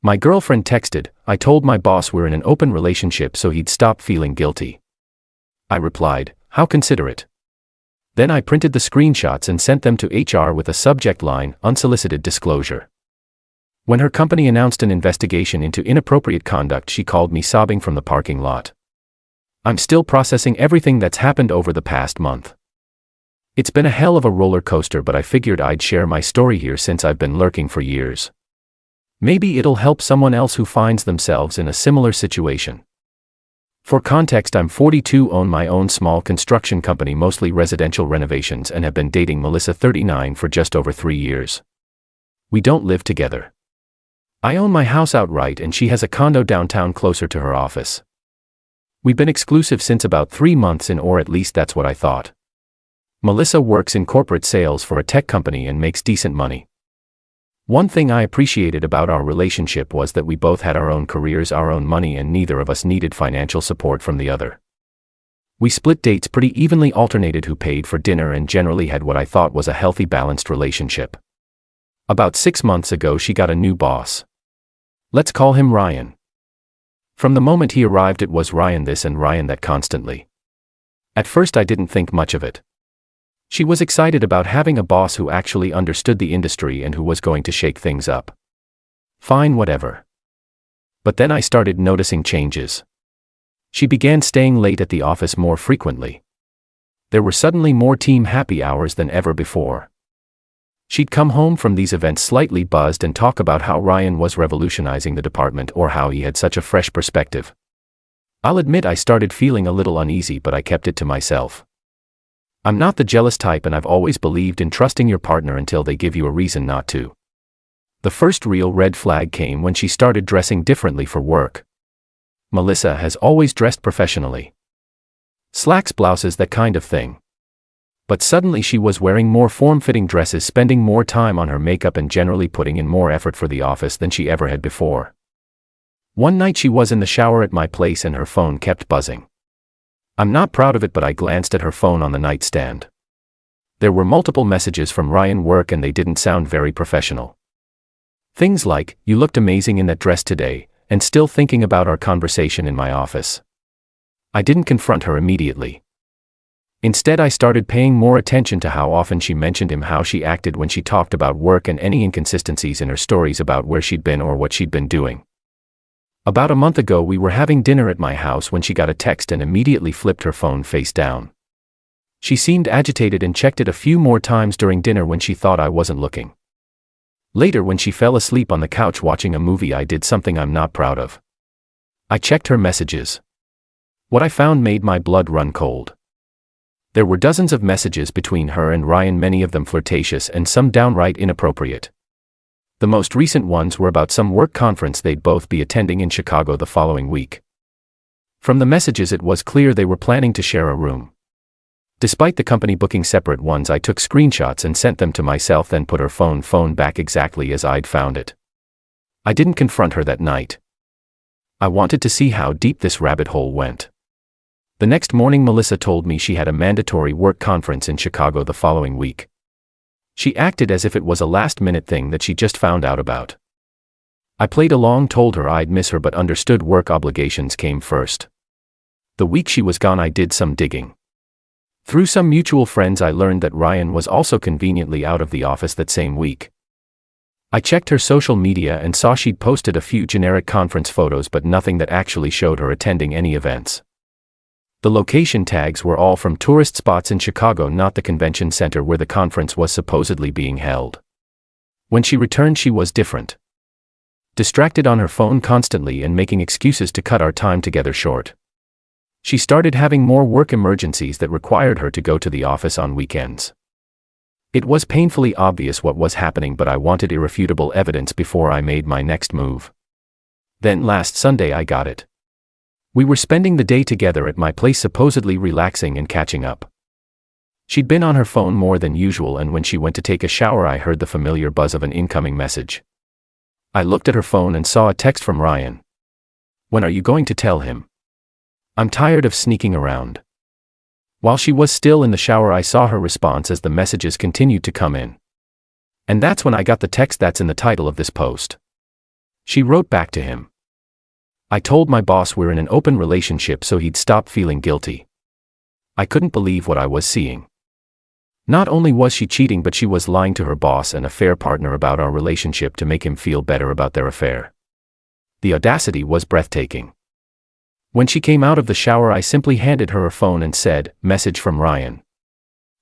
My girlfriend texted, "I told my boss we're in an open relationship so he'd stop feeling guilty." I replied, "How considerate." Then I printed the screenshots and sent them to HR with a subject line, "Unsolicited disclosure." When her company announced an investigation into inappropriate conduct, she called me sobbing from the parking lot. I'm still processing everything that's happened over the past month. It's been a hell of a roller coaster, but I figured I'd share my story here since I've been lurking for years. Maybe it'll help someone else who finds themselves in a similar situation. For context, I'm 42, own my own small construction company, mostly residential renovations, and have been dating Melissa, 39, for just over 3 years. We don't live together. I own my house outright and she has a condo downtown closer to her office. We've been exclusive since about 3 months in, or at least that's what I thought. Melissa works in corporate sales for a tech company and makes decent money. One thing I appreciated about our relationship was that we both had our own careers, our own money, and neither of us needed financial support from the other. We split dates pretty evenly, alternated who paid for dinner, and generally had what I thought was a healthy, balanced relationship. About 6 months ago, she got a new boss. Let's call him Ryan. From the moment he arrived, it was Ryan this and Ryan that constantly. At first I didn't think much of it. She was excited about having a boss who actually understood the industry and who was going to shake things up. Fine, whatever. But then I started noticing changes. She began staying late at the office more frequently. There were suddenly more team happy hours than ever before. She'd come home from these events slightly buzzed and talk about how Ryan was revolutionizing the department or how he had such a fresh perspective. I'll admit I started feeling a little uneasy, but I kept it to myself. I'm not the jealous type, and I've always believed in trusting your partner until they give you a reason not to. The first real red flag came when she started dressing differently for work. Melissa has always dressed professionally. Slacks, blouses, that kind of thing. But suddenly she was wearing more form-fitting dresses, spending more time on her makeup, and generally putting in more effort for the office than she ever had before. One night she was in the shower at my place and her phone kept buzzing. I'm not proud of it, but I glanced at her phone on the nightstand. There were multiple messages from Ryan work and they didn't sound very professional. Things like, "You looked amazing in that dress today," and "Still thinking about our conversation in my office." I didn't confront her immediately. Instead, I started paying more attention to how often she mentioned him, how she acted when she talked about work, and any inconsistencies in her stories about where she'd been or what she'd been doing. About a month ago, we were having dinner at my house when she got a text and immediately flipped her phone face down. She seemed agitated and checked it a few more times during dinner when she thought I wasn't looking. Later, when she fell asleep on the couch watching a movie, I did something I'm not proud of. I checked her messages. What I found made my blood run cold. There were dozens of messages between her and Ryan, many of them flirtatious and some downright inappropriate. The most recent ones were about some work conference they'd both be attending in Chicago the following week. From the messages, it was clear they were planning to share a room. Despite the company booking separate ones, I took screenshots and sent them to myself, then put her phone back exactly as I'd found it. I didn't confront her that night. I wanted to see how deep this rabbit hole went. The next morning, Melissa told me she had a mandatory work conference in Chicago the following week. She acted as if it was a last-minute thing that she just found out about. I played along, told her I'd miss her, but understood work obligations came first. The week she was gone, I did some digging. Through some mutual friends, I learned that Ryan was also conveniently out of the office that same week. I checked her social media and saw she'd posted a few generic conference photos, but nothing that actually showed her attending any events. The location tags were all from tourist spots in Chicago, not the convention center where the conference was supposedly being held. When she returned, she was different. Distracted on her phone constantly and making excuses to cut our time together short. She started having more work emergencies that required her to go to the office on weekends. It was painfully obvious what was happening, but I wanted irrefutable evidence before I made my next move. Then last Sunday I got it. We were spending the day together at my place, supposedly relaxing and catching up. She'd been on her phone more than usual, and when she went to take a shower, I heard the familiar buzz of an incoming message. I looked at her phone and saw a text from Ryan. "When are you going to tell him? I'm tired of sneaking around." While she was still in the shower, I saw her response as the messages continued to come in. And that's when I got the text that's in the title of this post. She wrote back to him. I told my boss we're in an open relationship so he'd stop feeling guilty. I couldn't believe what I was seeing. Not only was she cheating, but she was lying to her boss and affair partner about our relationship to make him feel better about their affair. The audacity was breathtaking. When she came out of the shower, I simply handed her phone and said, "Message from Ryan."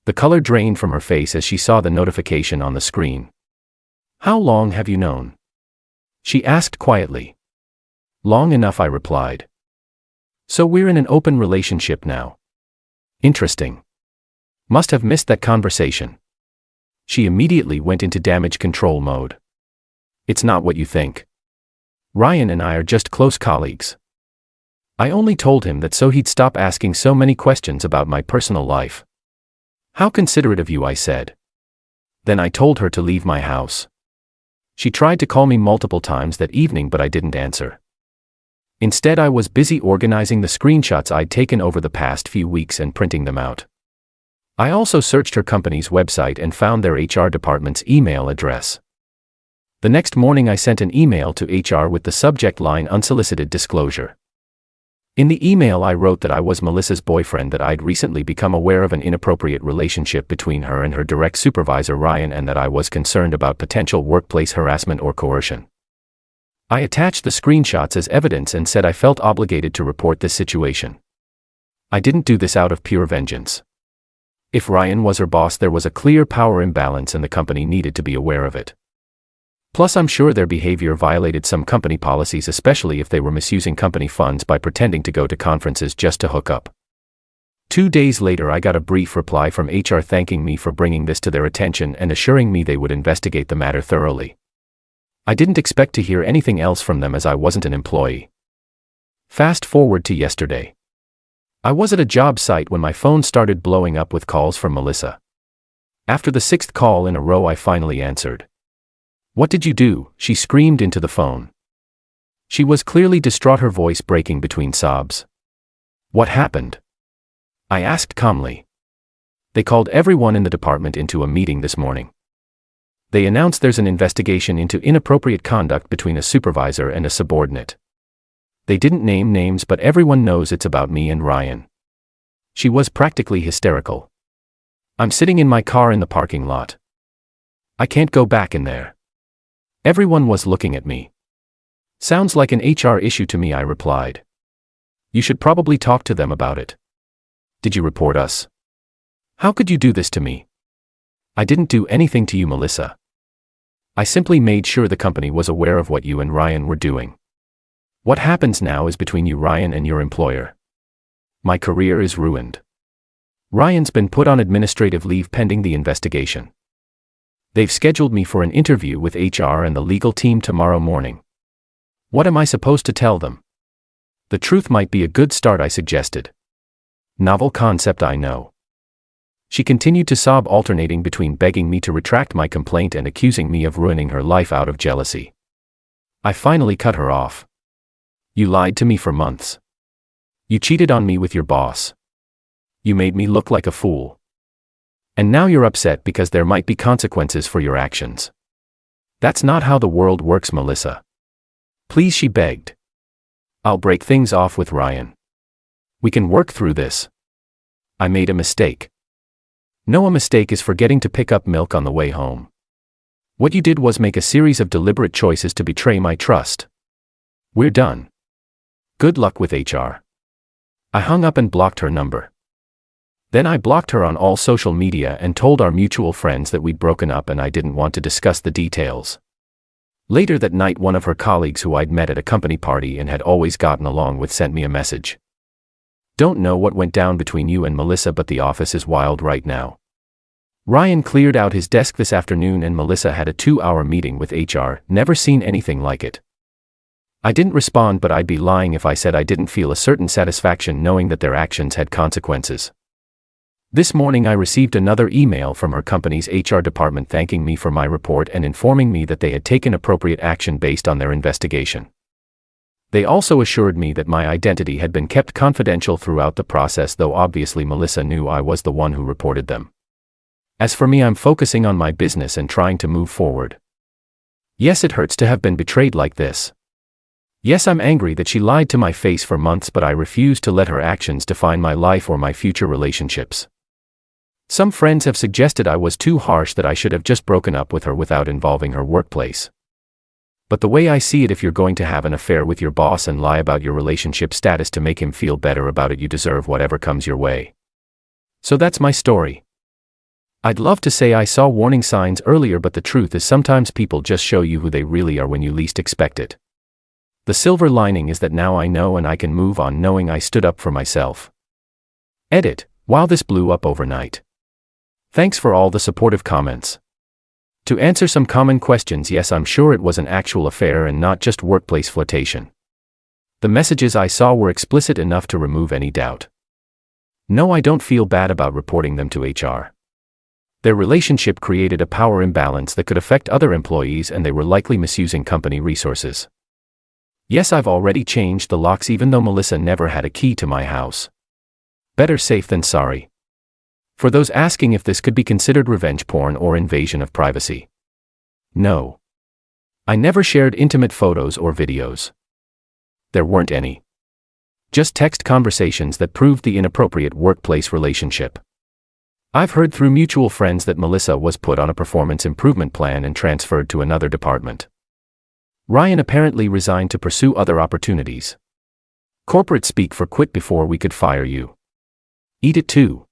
The color drained from her face as she saw the notification on the screen. "How long have you known?" she asked quietly. "Long enough," I replied. "So we're in an open relationship now. Interesting. Must have missed that conversation." She immediately went into damage control mode. "It's not what you think. Ryan and I are just close colleagues. I only told him that so he'd stop asking so many questions about my personal life." "How considerate of you," I said. Then I told her to leave my house. She tried to call me multiple times that evening, but I didn't answer. Instead, I was busy organizing the screenshots I'd taken over the past few weeks and printing them out. I also searched her company's website and found their HR department's email address. The next morning, I sent an email to HR with the subject line "Unsolicited Disclosure." In the email, I wrote that I was Melissa's boyfriend, that I'd recently become aware of an inappropriate relationship between her and her direct supervisor Ryan, and that I was concerned about potential workplace harassment or coercion. I attached the screenshots as evidence and said I felt obligated to report this situation. I didn't do this out of pure vengeance. If Ryan was her boss, there was a clear power imbalance and the company needed to be aware of it. Plus, I'm sure their behavior violated some company policies, especially if they were misusing company funds by pretending to go to conferences just to hook up. 2 days later, I got a brief reply from HR thanking me for bringing this to their attention and assuring me they would investigate the matter thoroughly. I didn't expect to hear anything else from them as I wasn't an employee. Fast forward to yesterday. I was at a job site when my phone started blowing up with calls from Melissa. After the 6th call in a row, I finally answered. "What did you do?" she screamed into the phone. She was clearly distraught, her voice breaking between sobs. "What happened?" I asked calmly. "They called everyone in the department into a meeting this morning. They announced there's an investigation into inappropriate conduct between a supervisor and a subordinate. They didn't name names, but everyone knows it's about me and Ryan." She was practically hysterical. "I'm sitting in my car in the parking lot. I can't go back in there. Everyone was looking at me." "Sounds like an HR issue to me," I replied. "You should probably talk to them about it." "Did you report us? How could you do this to me?" "I didn't do anything to you, Melissa. I simply made sure the company was aware of what you and Ryan were doing. What happens now is between you, Ryan, and your employer. My career is ruined. Ryan's been put on administrative leave pending the investigation. They've scheduled me for an interview with HR and the legal team tomorrow morning. What am I supposed to tell them?" "The truth might be a good start," I suggested. "Novel concept, I know." She continued to sob, alternating between begging me to retract my complaint and accusing me of ruining her life out of jealousy. I finally cut her off. "You lied to me for months. You cheated on me with your boss. You made me look like a fool. And now you're upset because there might be consequences for your actions. That's not how the world works, Melissa. Please," she begged. "I'll break things off with Ryan. We can work through this. I made a mistake." "No, a mistake is forgetting to pick up milk on the way home. What you did was make a series of deliberate choices to betray my trust. We're done. Good luck with HR." I hung up and blocked her number. Then I blocked her on all social media and told our mutual friends that we'd broken up and I didn't want to discuss the details. Later that night, one of her colleagues who I'd met at a company party and had always gotten along with sent me a message. "Don't know what went down between you and Melissa, but the office is wild right now. Ryan cleared out his desk this afternoon and Melissa had a 2-hour meeting with HR, never seen anything like it." I didn't respond, but I'd be lying if I said I didn't feel a certain satisfaction knowing that their actions had consequences. This morning I received another email from her company's HR department thanking me for my report and informing me that they had taken appropriate action based on their investigation. They also assured me that my identity had been kept confidential throughout the process, though obviously Melissa knew I was the one who reported them. As for me, I'm focusing on my business and trying to move forward. Yes, it hurts to have been betrayed like this. Yes, I'm angry that she lied to my face for months, but I refuse to let her actions define my life or my future relationships. Some friends have suggested I was too harsh, that I should have just broken up with her without involving her workplace. But the way I see it, if you're going to have an affair with your boss and lie about your relationship status to make him feel better about it, you deserve whatever comes your way. So that's my story. I'd love to say I saw warning signs earlier, but the truth is sometimes people just show you who they really are when you least expect it. The silver lining is that now I know, and I can move on knowing I stood up for myself. Edit. Wow, this blew up overnight. Thanks for all the supportive comments. To answer some common questions, yes, I'm sure it was an actual affair and not just workplace flirtation. The messages I saw were explicit enough to remove any doubt. No, I don't feel bad about reporting them to HR. Their relationship created a power imbalance that could affect other employees, and they were likely misusing company resources. Yes, I've already changed the locks, even though Melissa never had a key to my house. Better safe than sorry. For those asking if this could be considered revenge porn or invasion of privacy. No. I never shared intimate photos or videos. There weren't any. Just text conversations that proved the inappropriate workplace relationship. I've heard through mutual friends that Melissa was put on a performance improvement plan and transferred to another department. Ryan apparently resigned to pursue other opportunities. Corporate speak for quit before we could fire you. Eat it too.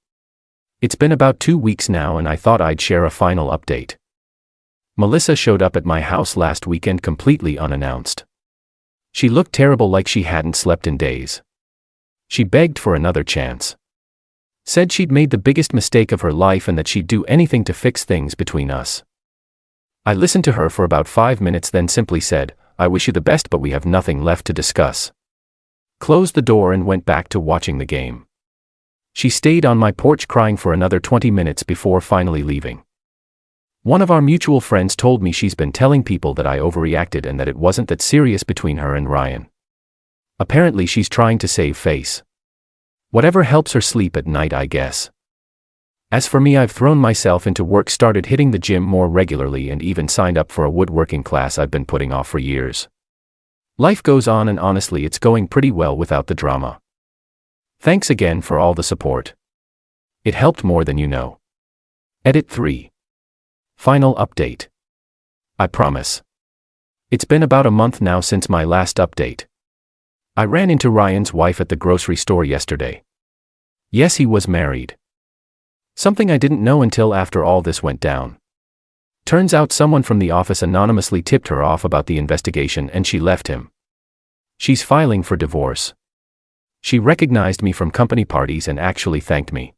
It's been about 2 weeks now, and I thought I'd share a final update. Melissa showed up at my house last weekend completely unannounced. She looked terrible, like she hadn't slept in days. She begged for another chance. Said she'd made the biggest mistake of her life and that she'd do anything to fix things between us. I listened to her for about 5 minutes, then simply said, "I wish you the best, but we have nothing left to discuss." Closed the door and went back to watching the game. She stayed on my porch crying for another 20 minutes before finally leaving. One of our mutual friends told me she's been telling people that I overreacted and that it wasn't that serious between her and Ryan. Apparently she's trying to save face. Whatever helps her sleep at night, I guess. As for me, I've thrown myself into work, started hitting the gym more regularly, and even signed up for a woodworking class I've been putting off for years. Life goes on, and honestly, it's going pretty well without the drama. Thanks again for all the support. It helped more than you know. Edit 3. Final update. I promise. It's been about a month now since my last update. I ran into Ryan's wife at the grocery store yesterday. Yes, he was married. Something I didn't know until after all this went down. Turns out someone from the office anonymously tipped her off about the investigation and she left him. She's filing for divorce. She recognized me from company parties and actually thanked me.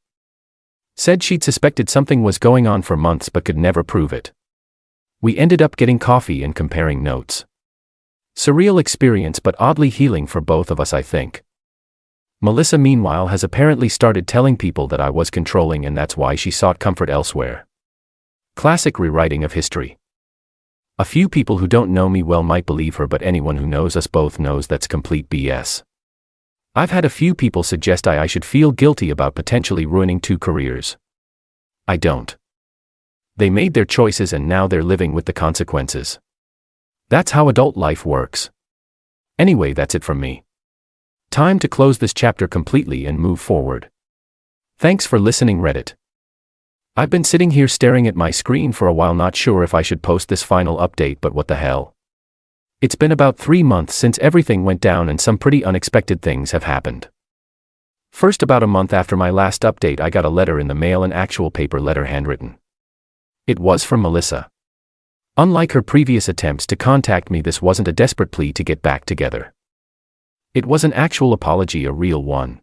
Said she'd suspected something was going on for months but could never prove it. We ended up getting coffee and comparing notes. Surreal experience, but oddly healing for both of us, I think. Melissa, meanwhile, has apparently started telling people that I was controlling, and that's why she sought comfort elsewhere. Classic rewriting of history. A few people who don't know me well might believe her, but anyone who knows us both knows that's complete BS. I've had a few people suggest I should feel guilty about potentially ruining 2 careers. I don't. They made their choices and now they're living with the consequences. That's how adult life works. Anyway, that's it from me. Time to close this chapter completely and move forward. Thanks for listening, Reddit. I've been sitting here staring at my screen for a while, not sure if I should post this final update, but what the hell. It's been about 3 months since everything went down and some pretty unexpected things have happened. First, about a month after my last update, I got a letter in the mail, an actual paper letter, handwritten. It was from Melissa. Unlike her previous attempts to contact me, this wasn't a desperate plea to get back together. It was an actual apology, a real one.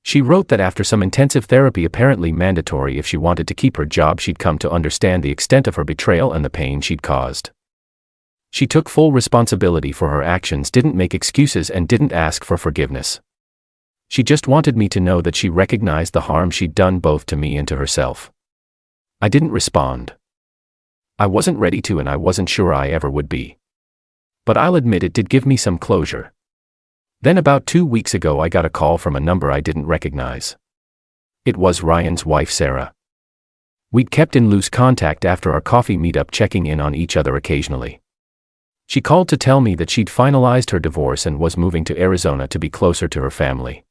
She wrote that after some intensive therapy, apparently mandatory if she wanted to keep her job, she'd come to understand the extent of her betrayal and the pain she'd caused. She took full responsibility for her actions, didn't make excuses, and didn't ask for forgiveness. She just wanted me to know that she recognized the harm she'd done both to me and to herself. I didn't respond. I wasn't ready to, and I wasn't sure I ever would be. But I'll admit it did give me some closure. Then about 2 weeks ago, I got a call from a number I didn't recognize. It was Ryan's wife, Sarah. We'd kept in loose contact after our coffee meetup, checking in on each other occasionally. She called to tell me that she'd finalized her divorce and was moving to Arizona to be closer to her family.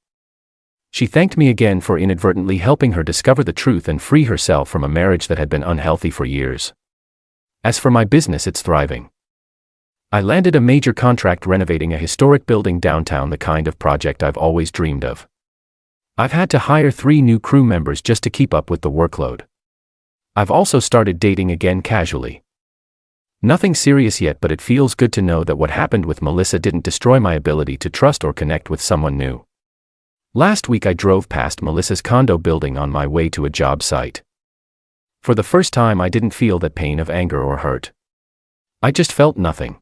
She thanked me again for inadvertently helping her discover the truth and free herself from a marriage that had been unhealthy for years. As for my business, it's thriving. I landed a major contract renovating a historic building downtown, the kind of project I've always dreamed of. I've had to hire 3 new crew members just to keep up with the workload. I've also started dating again casually. Nothing serious yet, but it feels good to know that what happened with Melissa didn't destroy my ability to trust or connect with someone new. Last week I drove past Melissa's condo building on my way to a job site. For the first time I didn't feel that pain of anger or hurt. I just felt nothing.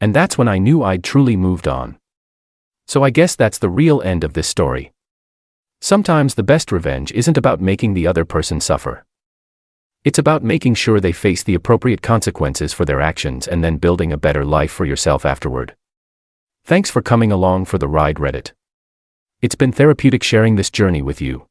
And that's when I knew I'd truly moved on. So I guess that's the real end of this story. Sometimes the best revenge isn't about making the other person suffer. It's about making sure they face the appropriate consequences for their actions and then building a better life for yourself afterward. Thanks for coming along for the ride, Reddit. It's been therapeutic sharing this journey with you.